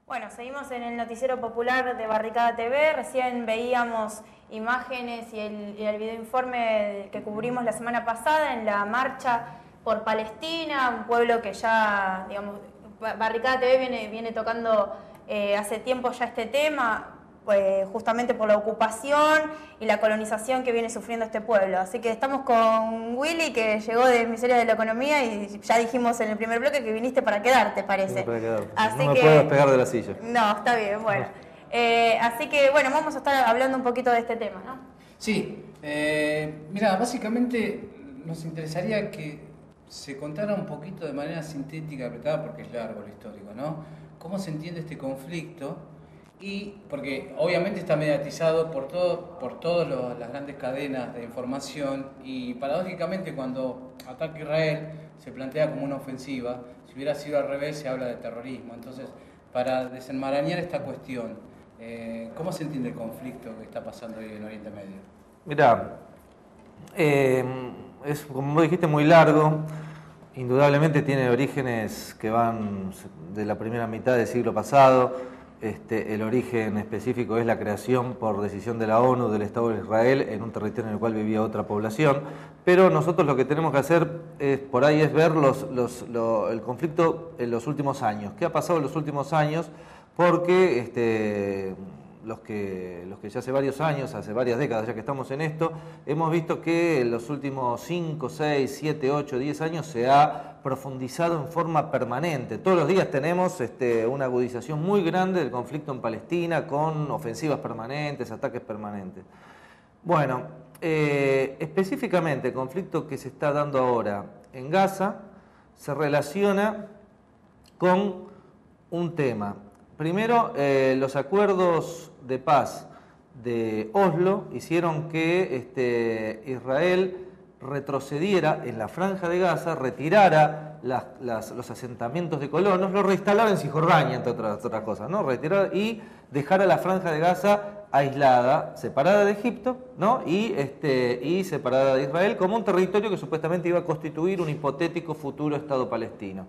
Bueno, seguimos en el noticiero popular de Barricada TV. Recién veíamos imágenes y el videoinforme que cubrimos la semana pasada en la marcha por Palestina, un pueblo que ya, digamos, Barricada TV viene tocando hace tiempo ya este tema, pues justamente por la ocupación y la colonización que viene sufriendo este pueblo. Así que estamos con Willy, que llegó del Ministerio de la Economía, y ya dijimos en el primer bloque que viniste para quedarte, parece. Para quedarte. Así no me que puedo despegar de la silla. No, está bien, bueno. Así que, bueno, vamos a estar hablando un poquito de este tema, ¿no? Sí, mira, básicamente nos interesaría que se contara un poquito de manera sintética, apretada, porque es largo lo histórico, ¿no? ¿Cómo se entiende este conflicto? Y porque obviamente está mediatizado por todas las grandes cadenas de información, y paradójicamente cuando ataca Israel se plantea como una ofensiva. Si hubiera sido al revés, se habla de terrorismo. Entonces, para desenmarañar esta cuestión, ¿cómo se entiende el conflicto que está pasando hoy en Oriente Medio? Mirá, es, como vos dijiste, muy largo. Indudablemente tiene orígenes que van de la primera mitad del siglo pasado. El origen específico es la creación por decisión de la ONU del Estado de Israel en un territorio en el cual vivía otra población. Pero nosotros lo que tenemos que hacer por ahí es ver el conflicto en los últimos años. ¿Qué ha pasado en los últimos años? Porque los que ya hace varios años, hace varias décadas ya que estamos en esto, hemos visto que en los últimos 5, 6, 7, 8, 10 años se ha profundizado en forma permanente. Todos los días tenemos una agudización muy grande del conflicto en Palestina, con ofensivas permanentes, ataques permanentes. Bueno, específicamente el conflicto que se está dando ahora en Gaza se relaciona con un tema. Primero, los acuerdos de paz de Oslo hicieron que Israel retrocediera en la franja de Gaza, retirara los asentamientos de colonos, los reistalara en Cisjordania, entre otras cosas, ¿no? Retirara y dejara la franja de Gaza aislada, separada de Egipto, ¿no? y separada de Israel, como un territorio que supuestamente iba a constituir un hipotético futuro Estado palestino.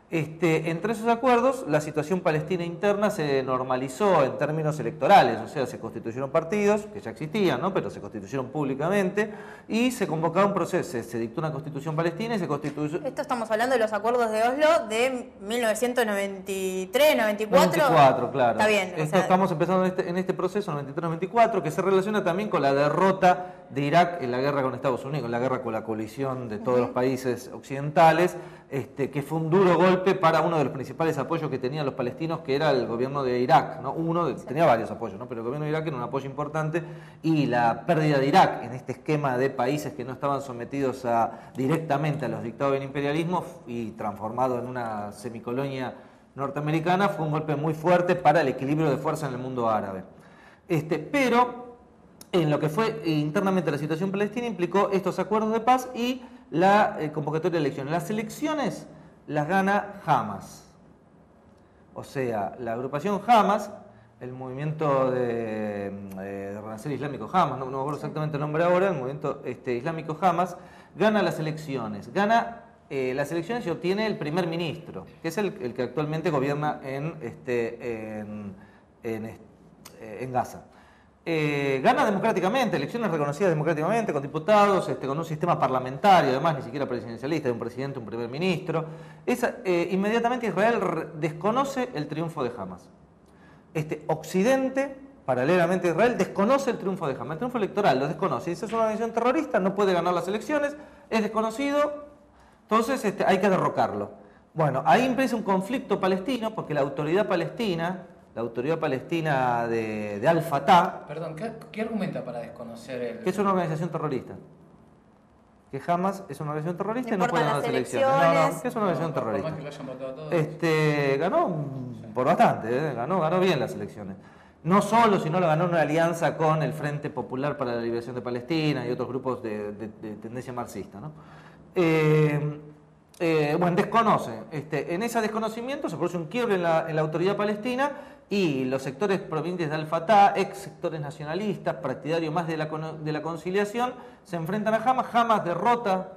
Entre esos acuerdos, la situación palestina interna se normalizó en términos electorales, o sea, se constituyeron partidos, que ya existían, ¿no? Pero se constituyeron públicamente, y se convocaba un proceso, se dictó una constitución palestina y se constituyó... Esto estamos hablando de los acuerdos de Oslo de 1993, 94. 94, claro. Está bien. Estamos empezando en este proceso, 93-94, que se relaciona también con la derrota de Irak en la guerra con Estados Unidos, en la guerra con la coalición de todos los países occidentales, que fue un duro golpe para uno de los principales apoyos que tenían los palestinos, que era el gobierno de Irak, ¿no? Tenía varios apoyos, ¿no? Pero el gobierno de Irak era un apoyo importante, y la pérdida de Irak en este esquema de países que no estaban sometidos directamente a los dictados del imperialismo y transformado en una semicolonia norteamericana, fue un golpe muy fuerte para el equilibrio de fuerza en el mundo árabe. Pero en lo que fue internamente la situación palestina implicó estos acuerdos de paz y la convocatoria de elecciones. Las elecciones las gana Hamas. O sea, la agrupación Hamas, el movimiento de Renacer Islámico Hamas, no me acuerdo exactamente el nombre ahora, el movimiento islámico Hamas, gana las elecciones. Gana las elecciones y obtiene el primer ministro, que es el que actualmente gobierna en Gaza. Gana democráticamente, elecciones reconocidas democráticamente, con diputados, con un sistema parlamentario, además ni siquiera presidencialista, de un presidente, un primer ministro. Inmediatamente Israel desconoce el triunfo de Hamas. Occidente, paralelamente a Israel, desconoce el triunfo de Hamas, el triunfo electoral lo desconoce. Dice: es una organización terrorista, no puede ganar las elecciones, es desconocido, entonces hay que derrocarlo. Bueno, ahí empieza un conflicto palestino, porque la autoridad palestina de Al-Fatah... Perdón, ¿qué argumenta para desconocer el...? Que es una organización terrorista. Que Hamas es una organización terrorista y no puede ganar las elecciones. No, que es una organización terrorista. Por más que lo hayan votado todos. Ganó por bastante, ganó bien las elecciones. No solo, sino lo ganó en una alianza con el Frente Popular para la Liberación de Palestina y otros grupos de tendencia marxista, ¿no? Desconoce. En ese desconocimiento se produce un quiebre en la autoridad palestina, y los sectores provenientes de Al-Fatah, ex sectores nacionalistas, partidarios más de la conciliación, se enfrentan a Hamas. Hamas derrota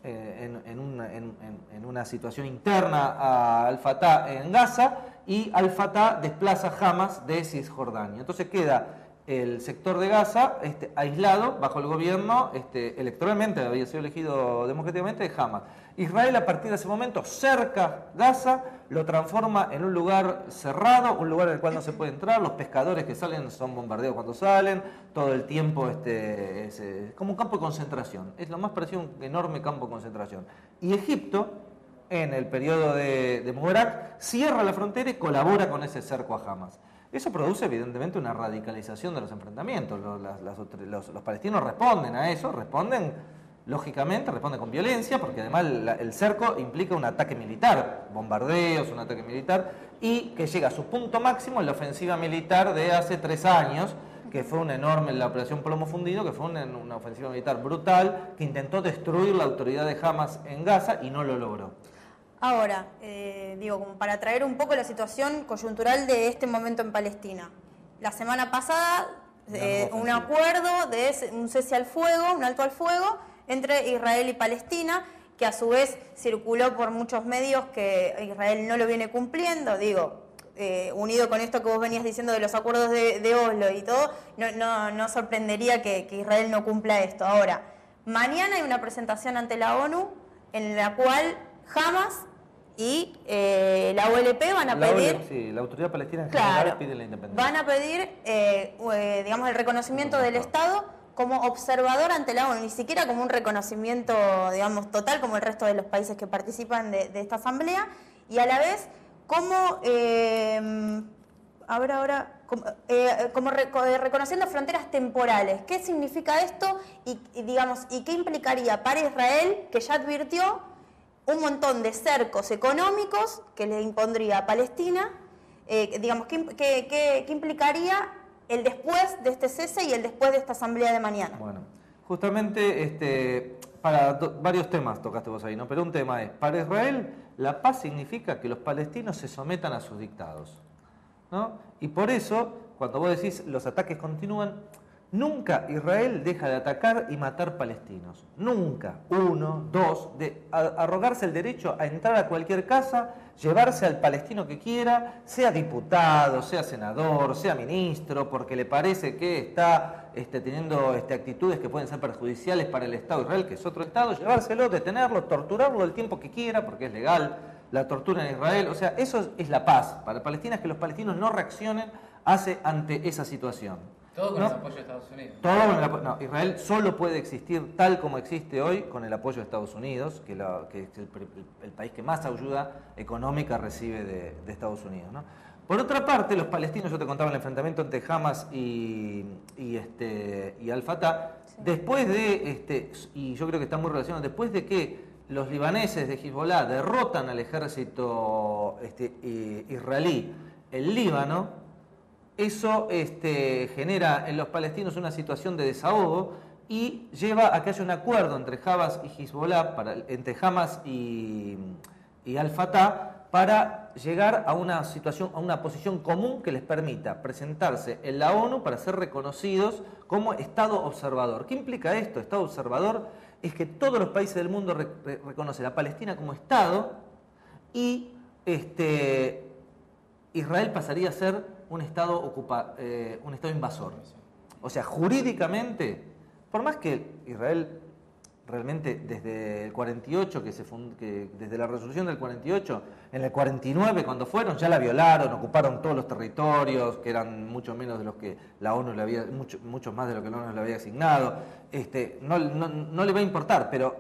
en una situación interna a Al-Fatah en Gaza, y Al-Fatah desplaza Hamas de Cisjordania. Entonces queda el sector de Gaza aislado bajo el gobierno electoralmente, había sido elegido democráticamente, de Hamas. Israel a partir de ese momento cerca Gaza, lo transforma en un lugar cerrado, un lugar en el cual no se puede entrar, los pescadores que salen son bombardeados cuando salen, todo el tiempo es como un campo de concentración, es lo más parecido a un enorme campo de concentración. Y Egipto, en el periodo de Mubarak, cierra la frontera y colabora con ese cerco a Hamas. Eso produce evidentemente una radicalización de los enfrentamientos. Los palestinos responden a eso, lógicamente responden con violencia, porque además el cerco implica un ataque militar, bombardeos, un ataque militar, y que llega a su punto máximo en la ofensiva militar de hace 3 años, que fue una enorme, la operación Plomo Fundido, que fue una ofensiva militar brutal, que intentó destruir la autoridad de Hamas en Gaza y no lo logró. Ahora, como para traer un poco la situación coyuntural de este momento en Palestina. La semana pasada, un acuerdo de un cese al fuego, un alto al fuego, entre Israel y Palestina, que a su vez circuló por muchos medios que Israel no lo viene cumpliendo, unido con esto que vos venías diciendo de los acuerdos de Oslo y todo, no sorprendería que Israel no cumpla esto. Ahora, mañana hay una presentación ante la ONU en la cual Hamas y la OLP van a pedir... la Autoridad Palestina en general pide la independencia. Van a pedir, el reconocimiento del Estado como observador ante la ONU, ni siquiera como un reconocimiento, total, como el resto de los países que participan de esta asamblea, y a la vez como reconociendo fronteras temporales. ¿Qué significa esto y qué implicaría para Israel, que ya advirtió un montón de cercos económicos que le impondría a Palestina? ¿Qué implicaría el después de este cese y el después de esta asamblea de mañana? Bueno, justamente para varios temas tocaste vos ahí, ¿no? Pero un tema es, para Israel la paz significa que los palestinos se sometan a sus dictados, ¿no? Y por eso, cuando vos decís los ataques continúan, nunca Israel deja de atacar y matar palestinos. Nunca. 1, 2, de arrogarse el derecho a entrar a cualquier casa, llevarse al palestino que quiera, sea diputado, sea senador, sea ministro, porque le parece que está teniendo actitudes que pueden ser perjudiciales para el Estado de Israel, que es otro Estado, llevárselo, detenerlo, torturarlo el tiempo que quiera, porque es legal la tortura en Israel. O sea, eso es la paz. Para Palestina es que los palestinos no reaccionen ante esa situación. Todo con el apoyo de Estados Unidos. Israel solo puede existir tal como existe hoy con el apoyo de Estados Unidos, que es el país que más ayuda económica recibe de Estados Unidos, ¿no? Por otra parte, los palestinos, yo te contaba el enfrentamiento entre Hamas y Al-Fatah, sí. Después y yo creo que está muy relacionado, después de que los libaneses de Hezbollah derrotan al ejército israelí en Líbano, eso genera en los palestinos una situación de desahogo y lleva a que haya un acuerdo entre Hamas y Hezbollah, entre Hamas y Al-Fatah, para llegar a una posición común que les permita presentarse en la ONU para ser reconocidos como Estado observador. ¿Qué implica esto? Estado observador es que todos los países del mundo reconocen a Palestina como Estado y Israel pasaría a ser un Estado invasor. O sea, jurídicamente, por más que Israel realmente desde el 48, desde la resolución del 48, en el 49 cuando fueron, ya la violaron, ocuparon todos los territorios, que eran mucho menos de los que la ONU le había, muchos más de lo que la ONU le había asignado, no le va a importar, pero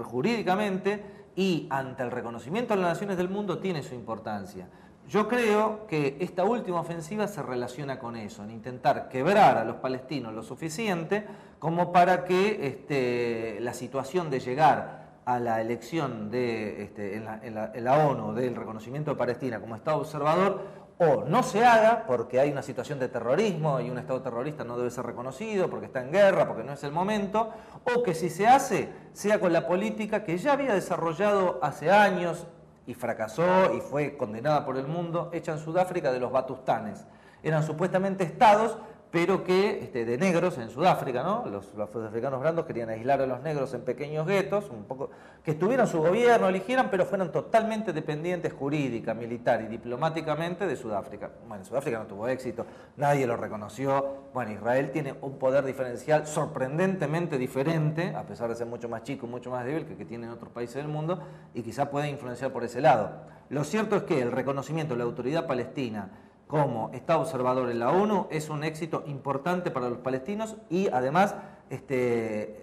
jurídicamente y ante el reconocimiento de las naciones del mundo tiene su importancia. Yo creo que esta última ofensiva se relaciona con eso, en intentar quebrar a los palestinos lo suficiente como para que la situación de llegar a la elección en la ONU del reconocimiento de Palestina como Estado observador o no se haga porque hay una situación de terrorismo y un Estado terrorista no debe ser reconocido porque está en guerra, porque no es el momento, o que si se hace, sea con la política que ya había desarrollado hace años y fracasó y fue condenada por el mundo, hecha en Sudáfrica, de los batustanes. Eran supuestamente estados, pero que de negros en Sudáfrica, ¿no? Los sudafricanos blandos querían aislar a los negros en pequeños guetos, un poco que tuvieran su gobierno, eligieran, pero fueran totalmente dependientes jurídica, militar y diplomáticamente de Sudáfrica. Bueno, Sudáfrica no tuvo éxito, nadie lo reconoció. Bueno, Israel tiene un poder diferencial sorprendentemente diferente, a pesar de ser mucho más chico, mucho más débil que tienen otros países del mundo, y quizá puede influenciar por ese lado. Lo cierto es que el reconocimiento de la autoridad palestina como Estado observador en la ONU es un éxito importante para los palestinos y además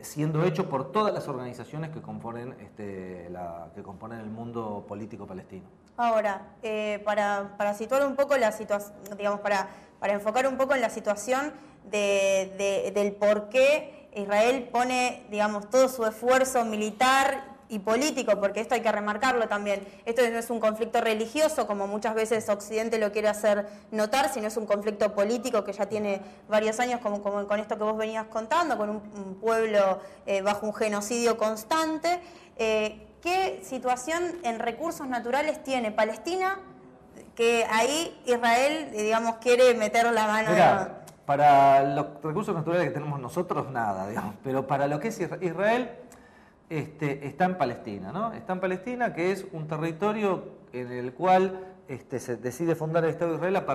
siendo hecho por todas las organizaciones que componen, el mundo político palestino. Ahora, para situar un poco la situación, digamos, para enfocar un poco en la situación del por qué Israel pone, digamos, todo su esfuerzo militar y político, porque esto hay que remarcarlo también. Esto no es un conflicto religioso, como muchas veces Occidente lo quiere hacer notar, sino es un conflicto político que ya tiene varios años, como con esto que vos venías contando, con un pueblo bajo un genocidio constante. ¿Qué situación en recursos naturales tiene Palestina que ahí Israel, digamos, quiere meter la mano? Mirá, para los recursos naturales que tenemos nosotros, nada, digamos, pero para lo que es Israel, está en Palestina, ¿no? Está en Palestina, que es un territorio en el cual se decide fundar el Estado de Israel a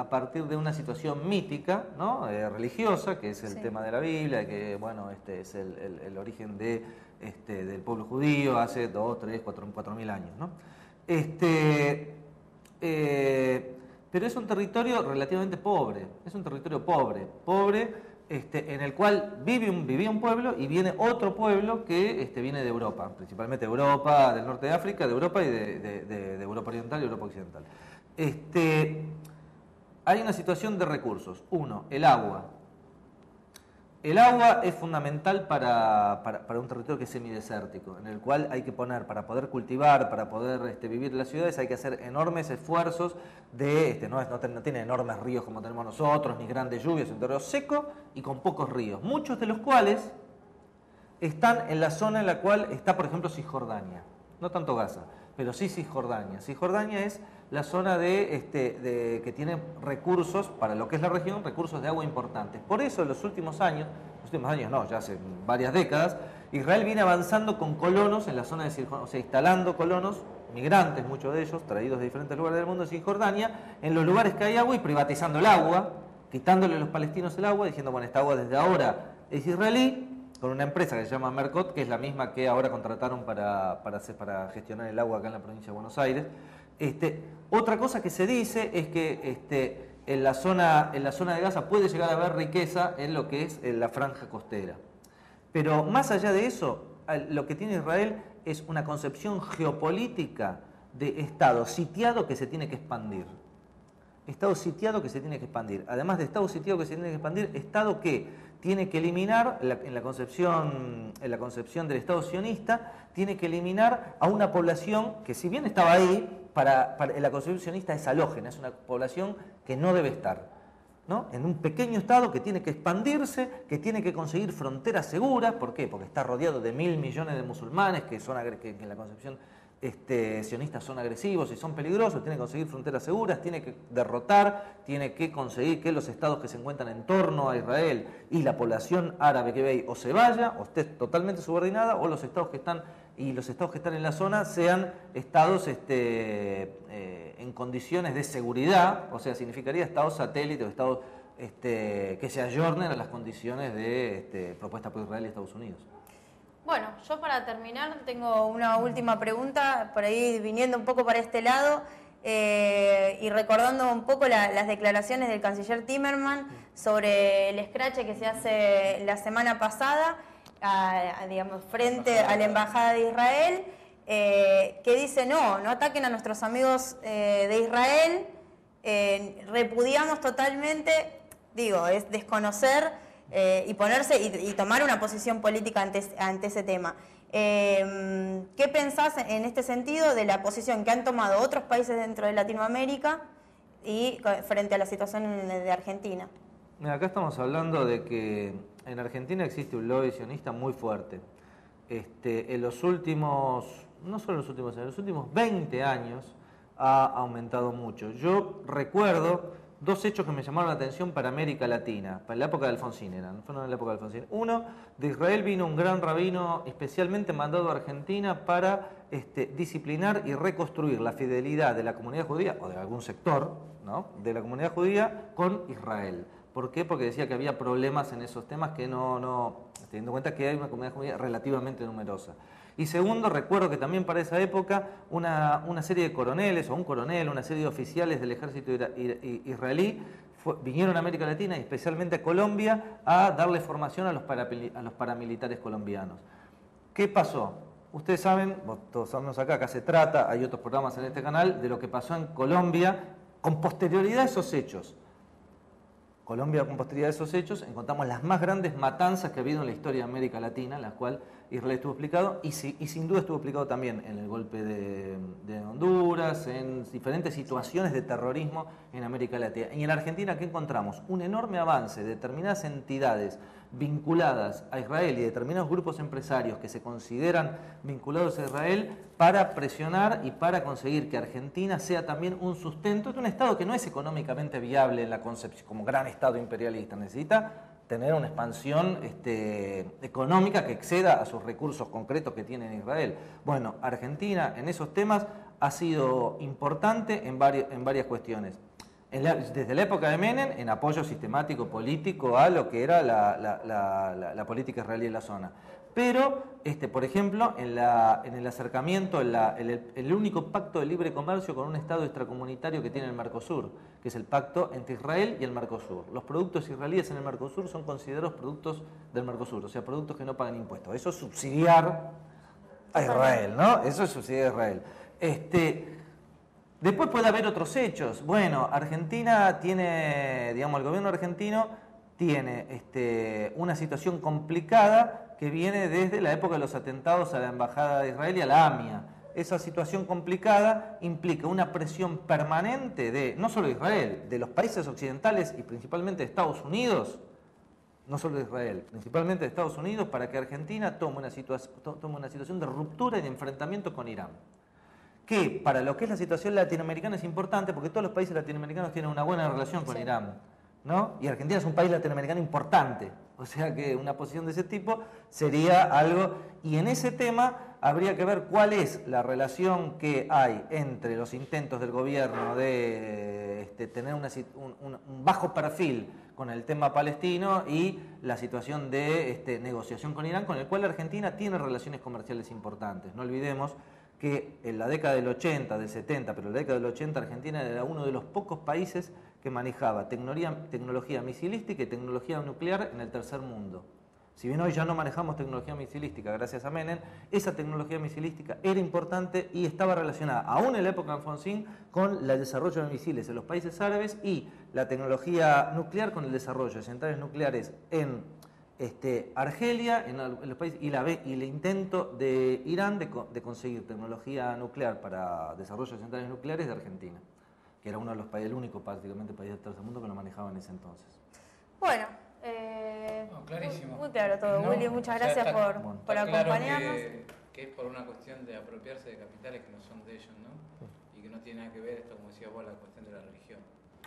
partir de una situación mítica, ¿no? Religiosa, que es el tema de la Biblia, que bueno, es el origen del pueblo judío hace 2, 3, 4.000 años, ¿no? Pero es un territorio relativamente pobre, es un territorio pobre, en el cual vivía un pueblo y viene otro pueblo que viene de Europa, principalmente Europa, del norte de África, de Europa y de Europa Oriental y Europa Occidental. Hay una situación de recursos. Uno, el agua. El agua es fundamental para un territorio que es semidesértico, en el cual hay que poner, para poder cultivar, para poder vivir en las ciudades, hay que hacer enormes esfuerzos no tiene enormes ríos como tenemos nosotros, ni grandes lluvias, es un territorio seco y con pocos ríos, muchos de los cuales están en la zona en la cual está, por ejemplo, Cisjordania, no tanto Gaza, pero sí Cisjordania. Cisjordania es la zona que tiene recursos, para lo que es la región, recursos de agua importantes. Por eso en los últimos años no, ya hace varias décadas, Israel viene avanzando con colonos en la zona de Cisjordania, o sea, instalando colonos, migrantes, muchos de ellos, traídos de diferentes lugares del mundo de Cisjordania, en los lugares que hay agua y privatizando el agua, quitándole a los palestinos el agua, diciendo, bueno, esta agua desde ahora es israelí, con una empresa que se llama Mercot, que es la misma que ahora contrataron para gestionar el agua acá en la provincia de Buenos Aires. Otra cosa que se dice es que en la zona de Gaza puede llegar a haber riqueza en lo que es la franja costera. Pero más allá de eso, lo que tiene Israel es una concepción geopolítica de Estado sitiado que se tiene que expandir. Estado sitiado que se tiene que expandir. Además de Estado sitiado que se tiene que expandir, Estado que tiene que eliminar, en la concepción del Estado sionista, tiene que eliminar a una población que, si bien estaba ahí, en la concepción sionista es halógena, es una población que no debe estar, ¿no? En un pequeño Estado que tiene que expandirse, que tiene que conseguir fronteras seguras. ¿Por qué? Porque está rodeado de 1.000 millones de musulmanes que en la concepción sionistas son agresivos y son peligrosos, tiene que conseguir fronteras seguras, tiene que derrotar, tiene que conseguir que los estados que se encuentran en torno a Israel y la población árabe que ve ahí o se vaya o esté totalmente subordinada, o los estados que están en la zona sean estados en condiciones de seguridad, o sea, significaría estados satélites o estados que se ayornen a las condiciones propuestas por Israel y Estados Unidos. Bueno, yo para terminar tengo una última pregunta, por ahí viniendo un poco para este lado y recordando un poco las declaraciones del canciller Timmermans sobre el escrache que se hace la semana pasada, digamos, frente a la Embajada de Israel, que dice no ataquen a nuestros amigos de Israel, repudiamos totalmente, es desconocer y ponerse y tomar una posición política ante ese tema. ¿Qué pensás en este sentido de la posición que han tomado otros países dentro de Latinoamérica y frente a la situación de Argentina? Mira, acá estamos hablando de que en Argentina existe un lobby sionista muy fuerte. En los últimos, no solo en los últimos años, en los últimos 20 años ha aumentado mucho. Yo recuerdo dos hechos que me llamaron la atención para América Latina, para la época de Alfonsín fueron en la época de Alfonsín. Uno, de Israel vino un gran rabino especialmente mandado a Argentina para disciplinar y reconstruir la fidelidad de la comunidad judía, o de algún sector, ¿no?, de la comunidad judía con Israel. ¿Por qué? Porque decía que había problemas en esos temas que teniendo en cuenta que hay una comunidad judía relativamente numerosa. Y segundo, recuerdo que también para esa época una serie de coroneles, o un coronel, una serie de oficiales del ejército israelí vinieron a América Latina y especialmente a Colombia a darle formación a los paramilitares colombianos. ¿Qué pasó? Ustedes saben, todos sabemos acá se trata, hay otros programas en este canal, de lo que pasó en Colombia con posterioridad a esos hechos. Colombia, con posterioridad de esos hechos, encontramos las más grandes matanzas que ha habido en la historia de América Latina, en la cual Israel estuvo implicado y sin duda estuvo implicado también en el golpe de Honduras, en diferentes situaciones de terrorismo en América Latina. Y en Argentina, ¿qué encontramos? Un enorme avance de determinadas entidades vinculadas a Israel y determinados grupos empresarios que se consideran vinculados a Israel para presionar y para conseguir que Argentina sea también un sustento de un Estado que no es económicamente viable en la concepción como gran Estado imperialista. Necesita tener una expansión económica que exceda a sus recursos concretos que tiene en Israel. Bueno, Argentina en esos temas ha sido importante en varias cuestiones. Desde la época de Menem, en apoyo sistemático político a lo que era la política israelí en la zona. Pero, por ejemplo, en el acercamiento, el único pacto de libre comercio con un Estado extracomunitario que tiene el Mercosur, que es el pacto entre Israel y el Mercosur. Los productos israelíes en el Mercosur son considerados productos del Mercosur, o sea, productos que no pagan impuestos. Eso es subsidiar a Israel, ¿no? Eso es subsidiar a Israel. Después puede haber otros hechos. Bueno, Argentina tiene, digamos, el gobierno argentino tiene una situación complicada que viene desde la época de los atentados a la Embajada de Israel y a la AMIA. Esa situación complicada implica una presión permanente de, no solo de Israel, de los países occidentales y principalmente de Estados Unidos, no solo de Israel, principalmente de Estados Unidos, para que Argentina tome una situación de ruptura y de enfrentamiento con Irán. Que para lo que es la situación latinoamericana es importante porque todos los países latinoamericanos tienen una buena relación con Irán, ¿no? Y Argentina es un país latinoamericano importante, o sea que una posición de ese tipo sería algo, y en ese tema habría que ver cuál es la relación que hay entre los intentos del gobierno de tener un bajo perfil con el tema palestino y la situación de negociación con Irán, con el cual Argentina tiene relaciones comerciales importantes. No olvidemos que en la década del 80, del 70, pero en la década del 80 Argentina era uno de los pocos países que manejaba tecnología misilística y tecnología nuclear en el tercer mundo. Si bien hoy ya no manejamos tecnología misilística gracias a Menem, esa tecnología misilística era importante y estaba relacionada, aún en la época de Alfonsín, con el desarrollo de misiles en los países árabes y la tecnología nuclear con el desarrollo de centrales nucleares en Argelia, en los países, y el intento de Irán de conseguir tecnología nuclear para desarrollo de centrales nucleares de Argentina, que era uno de los países, el único prácticamente país del tercer mundo que lo manejaba en ese entonces. Bueno, clarísimo. Muy claro todo, Willy, muchas gracias por acompañarnos. Claro que es por una cuestión de apropiarse de capitales que no son de ellos, ¿no? Y que no tiene nada que ver esto, como decías vos, la cuestión de la religión.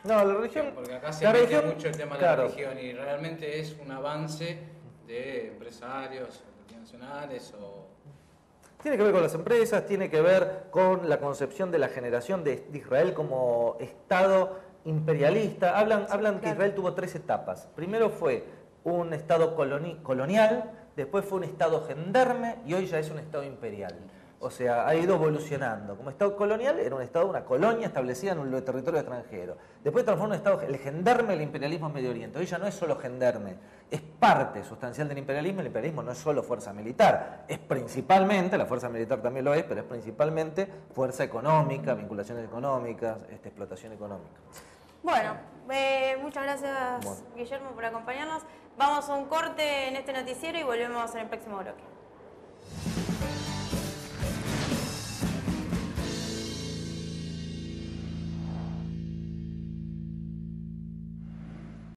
No, la religión. Porque acá se mete mucho el tema de la religión y realmente es un avance de empresarios multinacionales o. Tiene que ver con las empresas, tiene que ver con la concepción de la generación de Israel como Estado imperialista. Hablan que Israel tuvo 3 etapas. Primero fue un Estado colonial, después fue un Estado gendarme y hoy ya es un Estado imperial. O sea, ha ido evolucionando. Como Estado colonial era un Estado, una colonia establecida en un territorio extranjero. Después transformó en un Estado, el gendarme del imperialismo en Medio Oriente. Hoy ya no es solo gendarme, es parte sustancial del imperialismo. El imperialismo no es solo fuerza militar, es principalmente, la fuerza militar también lo es, pero es principalmente fuerza económica, vinculaciones económicas, explotación económica. Bueno, muchas gracias Guillermo por acompañarnos. Vamos a un corte en este noticiero y volvemos en el próximo bloque.